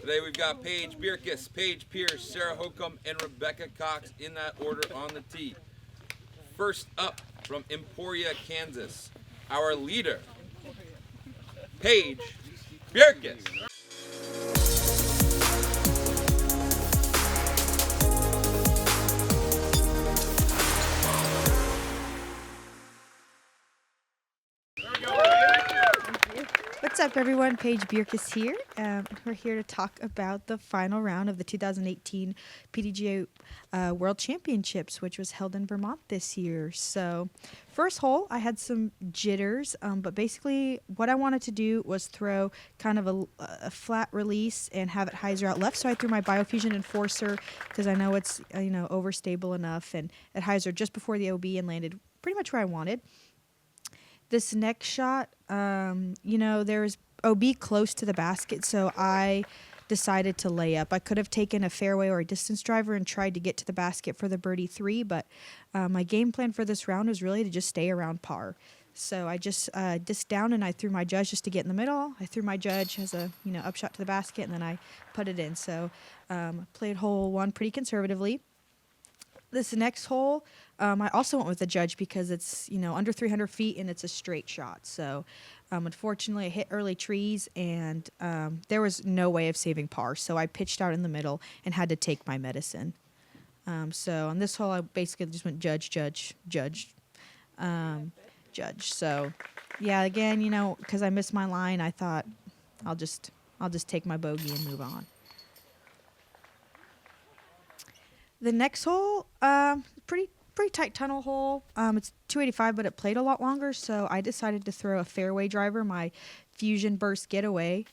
Today we've got Paige Bjerkaas, Paige Pierce, Sarah Holcomb, and Rebecca Cox in that order on the tee. First up from Emporia, Kansas, our leader, Paige Bjerkaas. What's up, everyone? Paige Bjerkaas here. We're here to talk about the final round of the 2018 PDGA World Championships, which was held in Vermont this year. So, first hole, I had some jitters, but basically what I wanted to do was throw kind of a flat release and have it hyzer out left. So I threw my Biofusion Enforcer because I know it's overstable enough, and it hyzer just before the OB and landed pretty much where I wanted. This next shot, there's OB close to the basket, so I decided to lay up. I could have taken a fairway or a distance driver and tried to get to the basket for the birdie 3, but my game plan for this round was really to just stay around par. So I just disked down and I threw my judge just to get in the middle. I threw my judge as a upshot to the basket, and then I put it in. So played hole 1 pretty conservatively. This next hole, I also went with the judge because it's, under 300 feet and it's a straight shot. So, unfortunately, I hit early trees and there was no way of saving par. So I pitched out in the middle and had to take my medicine. So on this hole, I basically just went judge, judge, judge, judge. So, yeah, again, because I missed my line, I thought I'll just take my bogey and move on. The next hole, pretty tight tunnel hole. It's 285, but it played a lot longer, so I decided to throw a fairway driver, my Fusion Burst Getaway,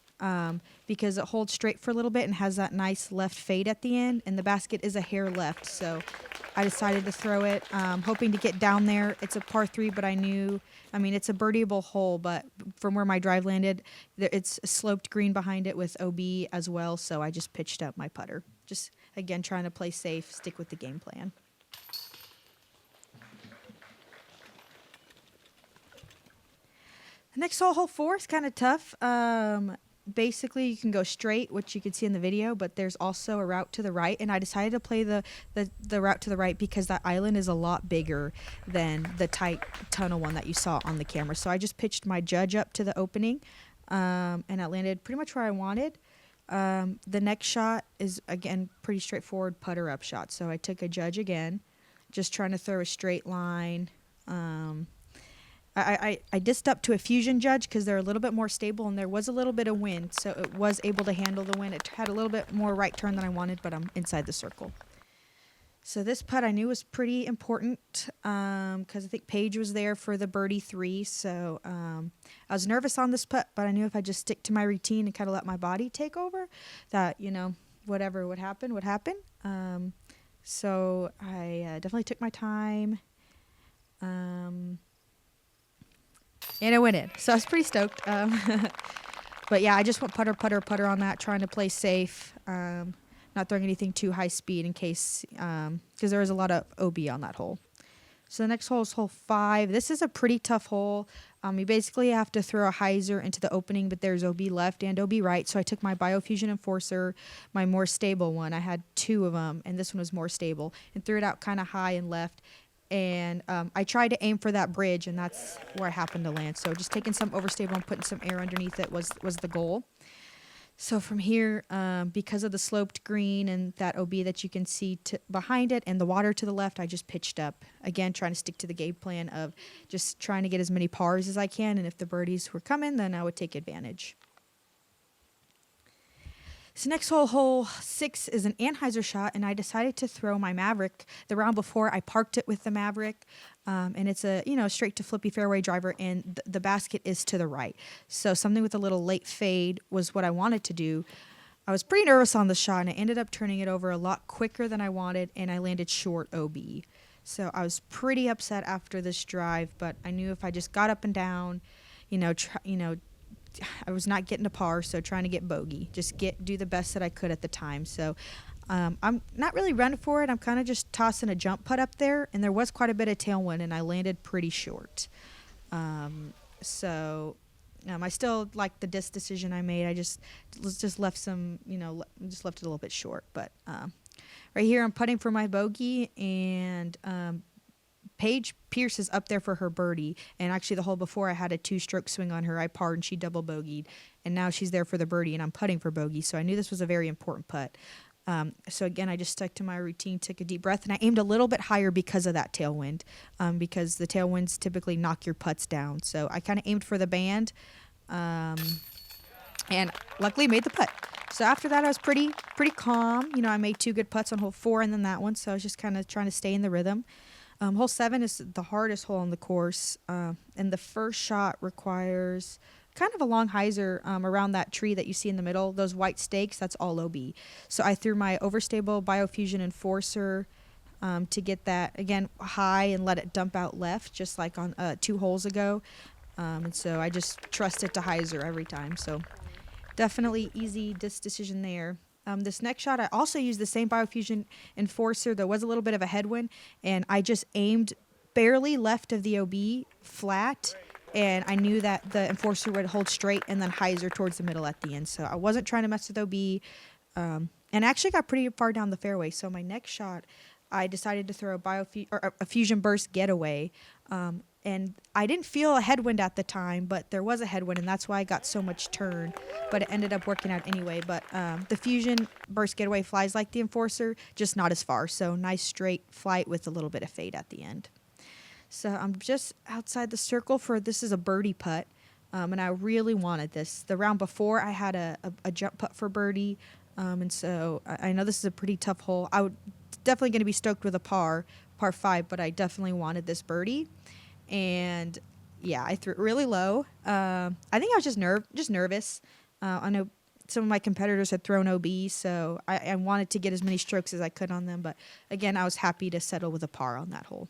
because it holds straight for a little bit and has that nice left fade at the end, and the basket is a hair left, so I decided to throw it, hoping to get down there. It's a par 3, but it's a birdieable hole, but from where my drive landed, it's a sloped green behind it with OB as well, so I just pitched up my putter. Just, again, trying to play safe, stick with the game plan. The next hole 4, is kind of tough. Basically, you can go straight, which you can see in the video, but there's also a route to the right, and I decided to play the route to the right because that island is a lot bigger than the tight tunnel one that you saw on the camera. So I just pitched my judge up to the opening, and it landed pretty much where I wanted. The next shot is, again, pretty straightforward putter up shot. So I took a judge again, just trying to throw a straight line. I disked up to a Fusion judge because they're a little bit more stable, and there was a little bit of wind, so it was able to handle the wind. It had a little bit more right turn than I wanted, but I'm inside the circle. So this putt I knew was pretty important because I think Paige was there for the birdie 3. So I was nervous on this putt, but I knew if I just stick to my routine and kind of let my body take over, that, whatever would happen, would happen. So I definitely took my time. And I went in. So I was pretty stoked. But yeah, I just went putter, putter, putter on that, trying to play safe. Not throwing anything too high speed in case, because there was a lot of OB on that hole. So the next hole is hole 5. This is a pretty tough hole. You basically have to throw a hyzer into the opening, but there's OB left and OB right. So I took my Biofusion Enforcer, my more stable one. I had 2 of them, and this one was more stable, and threw it out kind of high and left. And I tried to aim for that bridge, and that's where I happened to land. So just taking some overstable and putting some air underneath it was the goal. So from here, because of the sloped green and that OB that you can see behind it and the water to the left, I just pitched up. Again, trying to stick to the game plan of just trying to get as many pars as I can, and if the birdies were coming, then I would take advantage. So next hole 6, is an anhyzer shot, and I decided to throw my Maverick. The round before, I parked it with the Maverick, and it's a straight to flippy fairway driver, and the basket is to the right. So something with a little late fade was what I wanted to do. I was pretty nervous on the shot, and I ended up turning it over a lot quicker than I wanted, and I landed short OB. So I was pretty upset after this drive, but I knew if I just got up and down, I was not getting to par, so trying to get bogey. Just do the best that I could at the time. So I'm not really running for it. I'm kind of just tossing a jump putt up there, and there was quite a bit of tailwind, and I landed pretty short. So I still like the disc decision I made. I just left some, just left it a little bit short. But right here, I'm putting for my bogey, and Paige Pierce is up there for her birdie. And actually, the hole before, I had a 2-stroke swing on her. I parred, and she double bogeyed. And now she's there for the birdie, and I'm putting for bogey. So I knew this was a very important putt. So again, I just stuck to my routine, took a deep breath, and I aimed a little bit higher because of that tailwind, because the tailwinds typically knock your putts down. So I kind of aimed for the band, and luckily made the putt. So after that, I was pretty calm. I made 2 good putts on hole 4 and then that one. So I was just kind of trying to stay in the rhythm. Hole 7 is the hardest hole on the course, and the first shot requires kind of a long hyzer around that tree that you see in the middle. Those white stakes, that's all OB. So I threw my overstable Biofusion Enforcer to get that, again, high and let it dump out left, just like on 2 holes ago. And so I just trust it to hyzer every time. So definitely easy decision there. This next shot, I also used the same Biofusion Enforcer. There was a little bit of a headwind, and I just aimed barely left of the OB flat, and I knew that the Enforcer would hold straight and then hyzer towards the middle at the end. So I wasn't trying to mess with OB, and actually got pretty far down the fairway. So my next shot, I decided to throw a Fusion Burst Getaway, and I didn't feel a headwind at the time, but there was a headwind, and that's why I got so much turn. But it ended up working out anyway. But the Fusion Burst Getaway flies like the Enforcer, just not as far. So nice straight flight with a little bit of fade at the end. So I'm just outside the circle for this is a birdie putt, and I really wanted this. The round before, I had a jump putt for birdie, and so I know this is a pretty tough hole. I would definitely going to be stoked with a par 5, but I definitely wanted this birdie. And yeah, I threw it really low. I think I was just nervous. I know some of my competitors had thrown OB, so I wanted to get as many strokes as I could on them. But again, I was happy to settle with a par on that hole.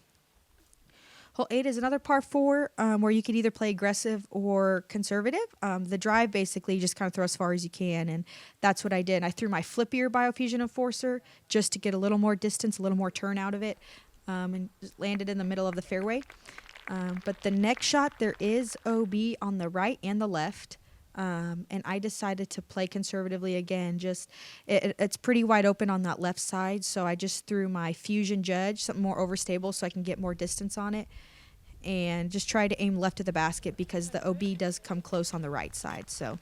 Hole 8 is another par 4 where you could either play aggressive or conservative. The drive basically just kind of throw as far as you can, and that's what I did. I threw my flippier Biofusion Enforcer just to get a little more distance, a little more turn out of it, and just landed in the middle of the fairway. But the next shot, there is OB on the right and the left, and I decided to play conservatively again. It's pretty wide open on that left side, so I just threw my Fusion Judge, something more overstable so I can get more distance on it, and just tried to aim left of the basket because the OB does come close on the right side. So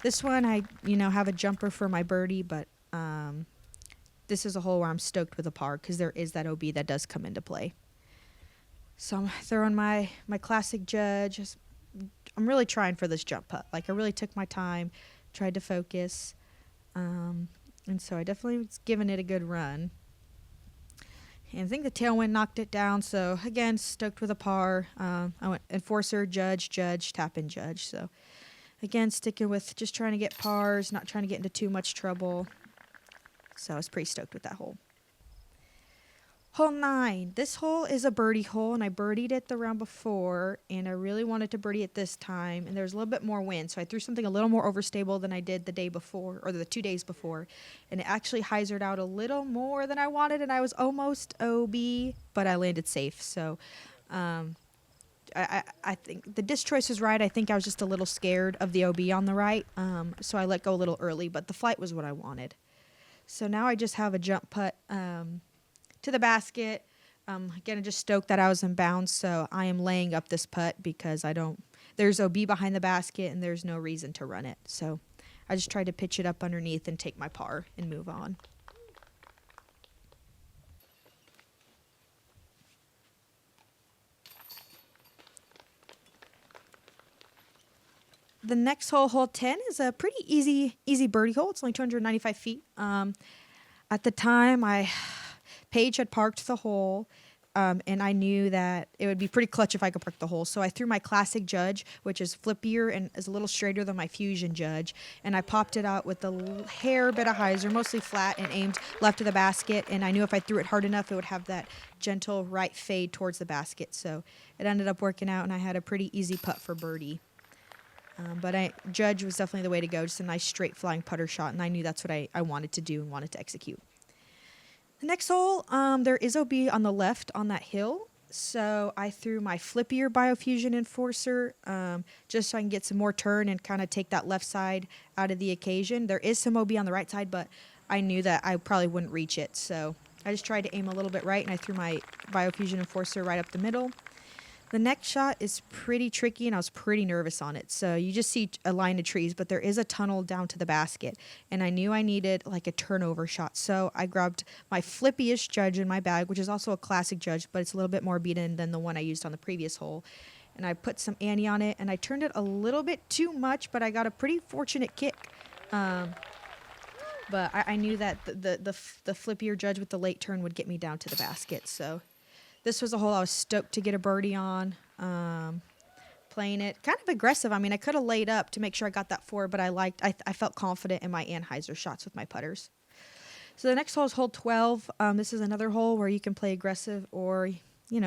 this one, I have a jumper for my birdie, but this is a hole where I'm stoked with a par because there is that OB that does come into play. So I'm throwing my classic Judge. I'm really trying for this jump putt. Like, I really took my time, tried to focus. And so I definitely was giving it a good run. And I think the tailwind knocked it down. So, again, stoked with a par. I went Enforcer, Judge, tap in Judge. So, again, sticking with just trying to get pars, not trying to get into too much trouble. So I was pretty stoked with that hole. Hole 9. This hole is a birdie hole, and I birdied it the round before, and I really wanted to birdie it this time, and there was a little bit more wind, so I threw something a little more overstable than I did the day before, or the 2 days before, and it actually hyzered out a little more than I wanted, and I was almost OB, but I landed safe. So I think the disc choice was right. I think I was just a little scared of the OB on the right, so I let go a little early, but the flight was what I wanted. So now I just have a jump putt to the basket. Again, I'm just stoked that I was in bounds, so I am laying up this putt because there's OB behind the basket and there's no reason to run it. So I just tried to pitch it up underneath and take my par and move on. The next hole, hole 10, is a pretty easy birdie hole. It's only 295 feet. At the time, Paige had parked the hole, and I knew that it would be pretty clutch if I could park the hole. So I threw my classic Judge, which is flippier and is a little straighter than my Fusion Judge, and I popped it out with a hair bit of hyzer, mostly flat, and aimed left of the basket. And I knew if I threw it hard enough, it would have that gentle right fade towards the basket. So it ended up working out, and I had a pretty easy putt for birdie. But Judge was definitely the way to go, just a nice straight flying putter shot, and I knew that's what I wanted to do and wanted to execute. The next hole, there is OB on the left on that hill, So I threw my flippier Biofusion Enforcer just so I can get some more turn and kind of take that left side out of the occasion. There is some OB on the right side, but I knew that I probably wouldn't reach it. So I just tried to aim a little bit right, and I threw my Biofusion Enforcer right up the middle. The next shot is pretty tricky, and I was pretty nervous on it. So you just see a line of trees, but there is a tunnel down to the basket. And I knew I needed like a turnover shot. So I grabbed my flippiest judge in my bag, which is also a classic judge, but it's a little bit more beaten than the one I used on the previous hole. And I put some Annie on it, and I turned it a little bit too much, but I got a pretty fortunate kick. But I knew that the flippier judge with the late turn would get me down to the basket. So this was a hole I was stoked to get a birdie on. Playing it kind of aggressive. I mean, I could have laid up to make sure I got that four, but I felt confident in my Anheuser shots with my putters. So the next hole is hole 12. This is another hole where you can play aggressive or,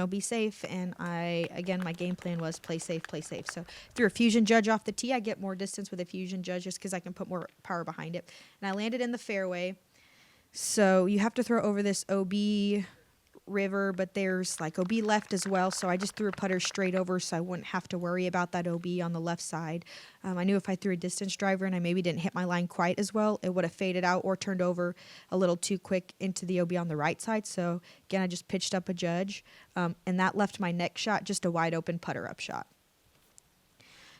be safe. And my game plan was play safe, play safe. So threw a fusion judge off the tee. I get more distance with a fusion judge just because I can put more power behind it. And I landed in the fairway. So you have to throw over this OB river, but there's like OB left as well, so I just threw a putter straight over so I wouldn't have to worry about that OB on the left side. I knew if I threw a distance driver and I maybe didn't hit my line quite as well, it would have faded out or turned over a little too quick into the OB on the right side. So again, I just pitched up a judge, and that left my next shot just a wide open putter up shot.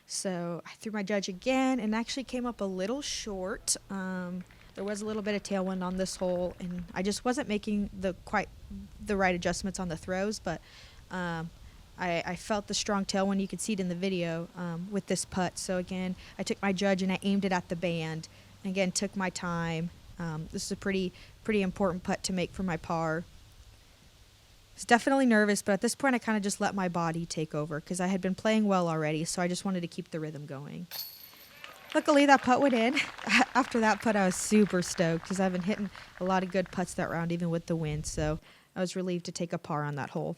So I threw my judge again and actually came up a little short. There was a little bit of tailwind on this hole, and I just wasn't making quite the right adjustments on the throws, but I felt the strong tailwind. You could see it in the video with this putt. So again, I took my judge and I aimed it at the band. And again, took my time. This is a pretty important putt to make for my par. I was definitely nervous, but at this point I kind of just let my body take over because I had been playing well already, so I just wanted to keep the rhythm going. Luckily, that putt went in. After that putt, I was super stoked because I've been hitting a lot of good putts that round, even with the wind. So I was relieved to take a par on that hole.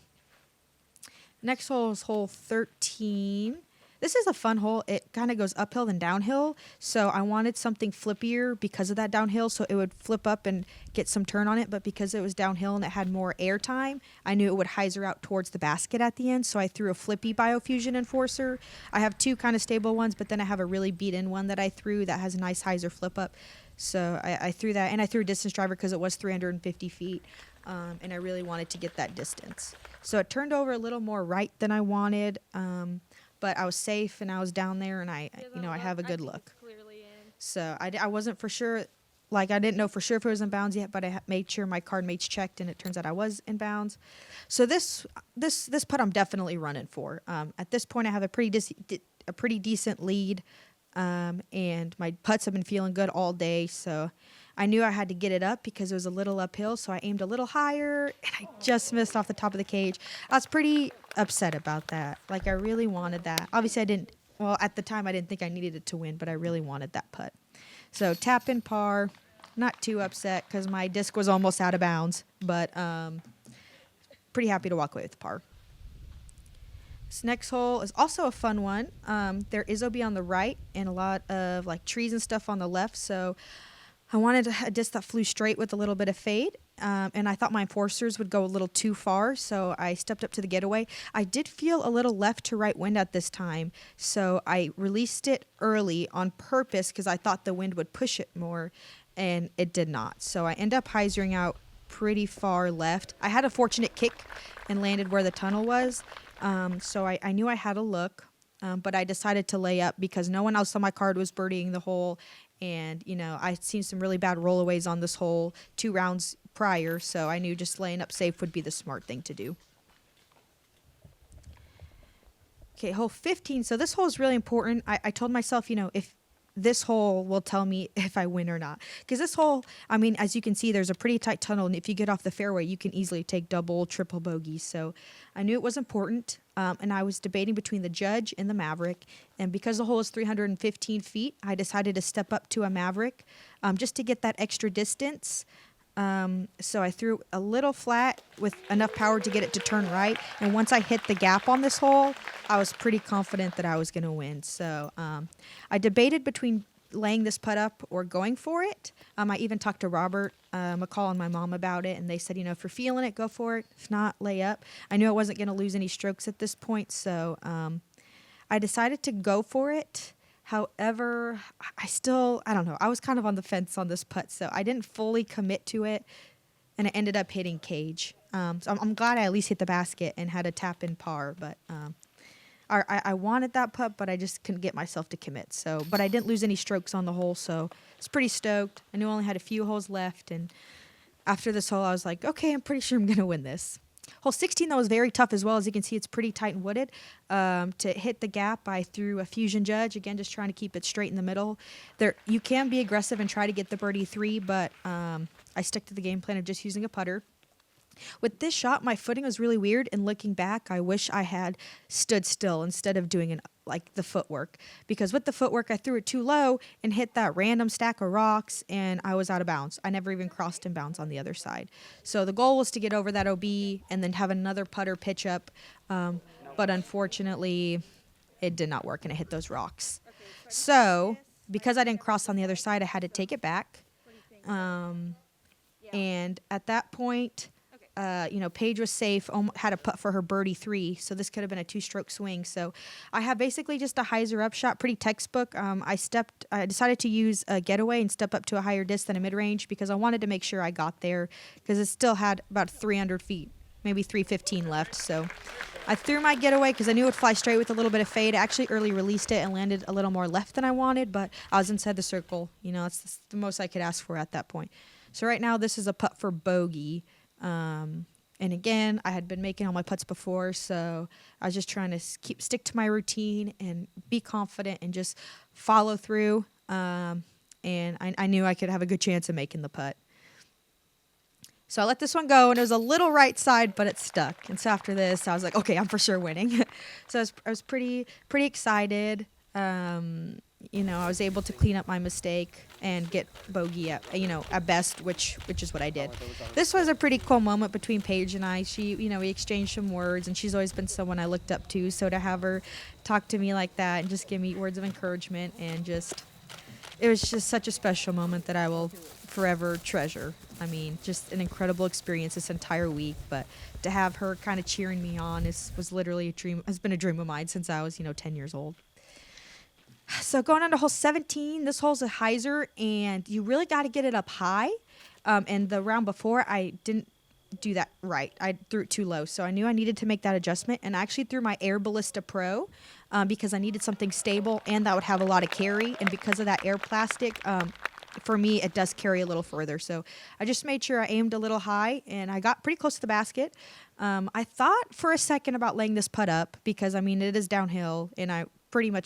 Next hole is hole 13. This is a fun hole. It kind of goes uphill then downhill. So I wanted something flippier because of that downhill, so it would flip up and get some turn on it. But because it was downhill and it had more air time, I knew it would hyzer out towards the basket at the end. So I threw a flippy Biofusion Enforcer. I have two kind of stable ones, but then I have a really beat-in one that I threw that has a nice hyzer flip up. So I threw that, and I threw a distance driver because it was 350 feet, and I really wanted to get that distance. So it turned over a little more right than I wanted. But I was safe and I was down there and I have a good look. So I wasn't for sure, I didn't know for sure if it was in bounds yet, but I made sure my card mates checked and it turns out I was in bounds. So this putt I'm definitely running for. At this point I have a pretty decent lead, and my putts have been feeling good all day. So I knew I had to get it up because it was a little uphill, so I aimed a little higher, and I just missed off the top of the cage. I was pretty upset about that. I really wanted that. Obviously, at the time, I didn't think I needed it to win, but I really wanted that putt. So tap in par, not too upset because my disc was almost out of bounds, but pretty happy to walk away with par. This next hole is also a fun one. There is OB on the right and a lot of trees and stuff on the left, so I wanted a disc that flew straight with a little bit of fade, and I thought my enforcers would go a little too far, so I stepped up to the getaway. I did feel a little left to right wind at this time, so I released it early on purpose because I thought the wind would push it more, and it did not. So I ended up hyzering out pretty far left. I had a fortunate kick and landed where the tunnel was, so I knew I had a look, but I decided to lay up because no one else on my card was birdieing the hole. And, I'd seen some really bad rollaways on this hole 2 rounds prior, so I knew just laying up safe would be the smart thing to do. Okay, hole 15. So this hole is really important. I told myself, if this hole will tell me if I win or not. Because this hole, as you can see, there's a pretty tight tunnel, and if you get off the fairway, you can easily take double, triple bogeys. So I knew it was important, and I was debating between the Judge and the Maverick. And because the hole is 315 feet, I decided to step up to a Maverick just to get that extra distance. So I threw a little flat with enough power to get it to turn right. And once I hit the gap on this hole, I was pretty confident that I was going to win. So I debated between laying this putt up or going for it. I even talked to Robert McCall and my mom about it, and they said, if you're feeling it, go for it. If not, lay up. I knew I wasn't going to lose any strokes at this point, so I decided to go for it. However, I don't know. I was kind of on the fence on this putt, so I didn't fully commit to it, and it ended up hitting cage. So I'm glad I at least hit the basket and had a tap in par, but I wanted that putt, but I just couldn't get myself to commit. So, but I didn't lose any strokes on the hole, so I was pretty stoked. I knew I only had a few holes left, and after this hole, I was like, okay, I'm pretty sure I'm going to win this. Hole 16, though, was very tough as well. As you can see, it's pretty tight and wooded. To hit the gap, I threw a fusion judge. Again, just trying to keep it straight in the middle. You can be aggressive and try to get the birdie 3, but I stick to the game plan of just using a putter. With this shot, my footing was really weird, and looking back, I wish I had stood still instead of doing the footwork. Because with the footwork, I threw it too low and hit that random stack of rocks, and I was out of bounds. I never even crossed in bounds on the other side. So the goal was to get over that OB and then have another putter pitch up, but unfortunately, it did not work, and it hit those rocks. So because I didn't cross on the other side, I had to take it back. And at that point, Paige was safe, had a putt for her birdie 3, so this could have been a 2-stroke swing. So I have basically just a hyzer up shot, pretty textbook. I decided to use a getaway and step up to a higher disc than a mid-range because I wanted to make sure I got there because it still had about 300 feet, maybe 315 left. So I threw my getaway because I knew it would fly straight with a little bit of fade. I actually early released it and landed a little more left than I wanted, but I was inside the circle. That's the most I could ask for at that point. So right now this is a putt for bogey. And again, I had been making all my putts before, so I was just trying to stick to my routine and be confident and just follow through. And I knew I could have a good chance of making the putt. So I let this one go, and it was a little right side, but it stuck. And so after this, I was like, okay, I'm for sure winning. So I was pretty excited. I was able to clean up my mistake and get bogey at best, which is what I did. This was a pretty cool moment between Paige and I. She, we exchanged some words, and she's always been someone I looked up to. So to have her talk to me like that and just give me words of encouragement it was just such a special moment that I will forever treasure. I mean, just an incredible experience this entire week, but to have her kind of cheering me on was literally has been a dream of mine since I was, 10 years old. So going on to hole 17, this hole's a hyzer, and you really got to get it up high. And the round before, I didn't do that right. I threw it too low, so I knew I needed to make that adjustment. And I actually threw my Air Ballista Pro because I needed something stable and that would have a lot of carry. And because of that air plastic, for me, it does carry a little further. So I just made sure I aimed a little high, and I got pretty close to the basket. I thought for a second about laying this putt up because, it is downhill, and I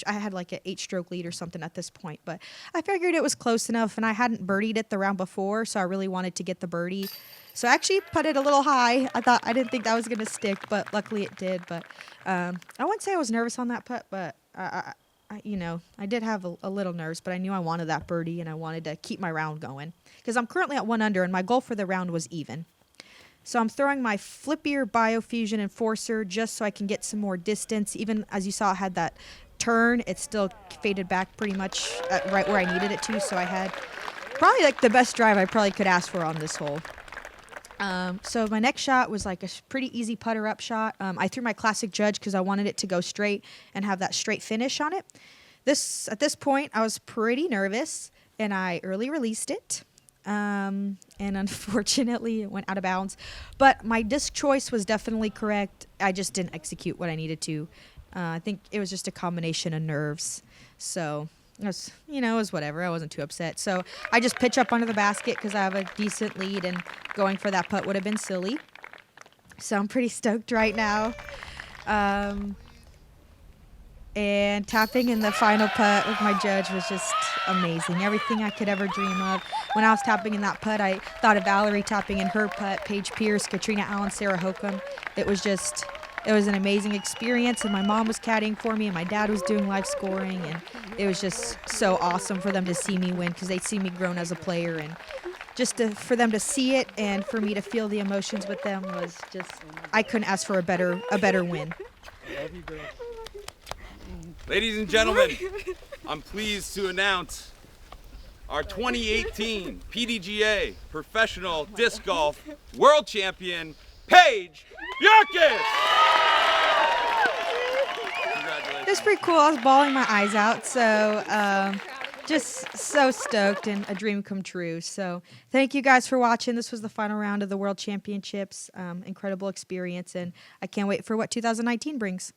had like an 8-stroke lead or something at this point, but I figured it was close enough, and I hadn't birdied it the round before, so I really wanted to get the birdie. So I actually put it a little high. I didn't think that was going to stick, but luckily it did. But I wouldn't say I was nervous on that putt, but I did have a little nerves, but I knew I wanted that birdie, and I wanted to keep my round going because I'm currently at 1 under, and my goal for the round was even. So I'm throwing my Flippier Biofusion Enforcer just so I can get some more distance. Even as you saw, I had that turn. It still faded back pretty much right where I needed it to. So I had probably like the best drive I probably could ask for on this hole. So my next shot was like a pretty easy putter up shot. I threw my classic judge because I wanted it to go straight and have that straight finish on it. At this point, I was pretty nervous, and I early released it. And unfortunately, it went out of bounds. But my disc choice was definitely correct. I just didn't execute what I needed to. I think it was just a combination of nerves. So it was whatever. I wasn't too upset. So I just pitch up under the basket because I have a decent lead, and going for that putt would have been silly. So I'm pretty stoked right now. And tapping in the final putt with my judge was just amazing. Everything I could ever dream of. When I was tapping in that putt, I thought of Valerie tapping in her putt, Paige Pierce, Katrina Allen, Sarah Hokum. It was an amazing experience, and my mom was caddying for me, and my dad was doing live scoring, and it was just so awesome for them to see me win because they'd see me grown as a player, and just for them to see it and for me to feel the emotions with them was just, I couldn't ask for a better win. Love you, girl. Ladies and gentlemen, I'm pleased to announce our 2018 PDGA Professional Disc Golf World Champion, Paige Bjerkaas. Congratulations. That's pretty cool. I was bawling my eyes out. So just so stoked and a dream come true. So thank you guys for watching. This was the final round of the World Championships. Incredible experience, and I can't wait for what 2019 brings.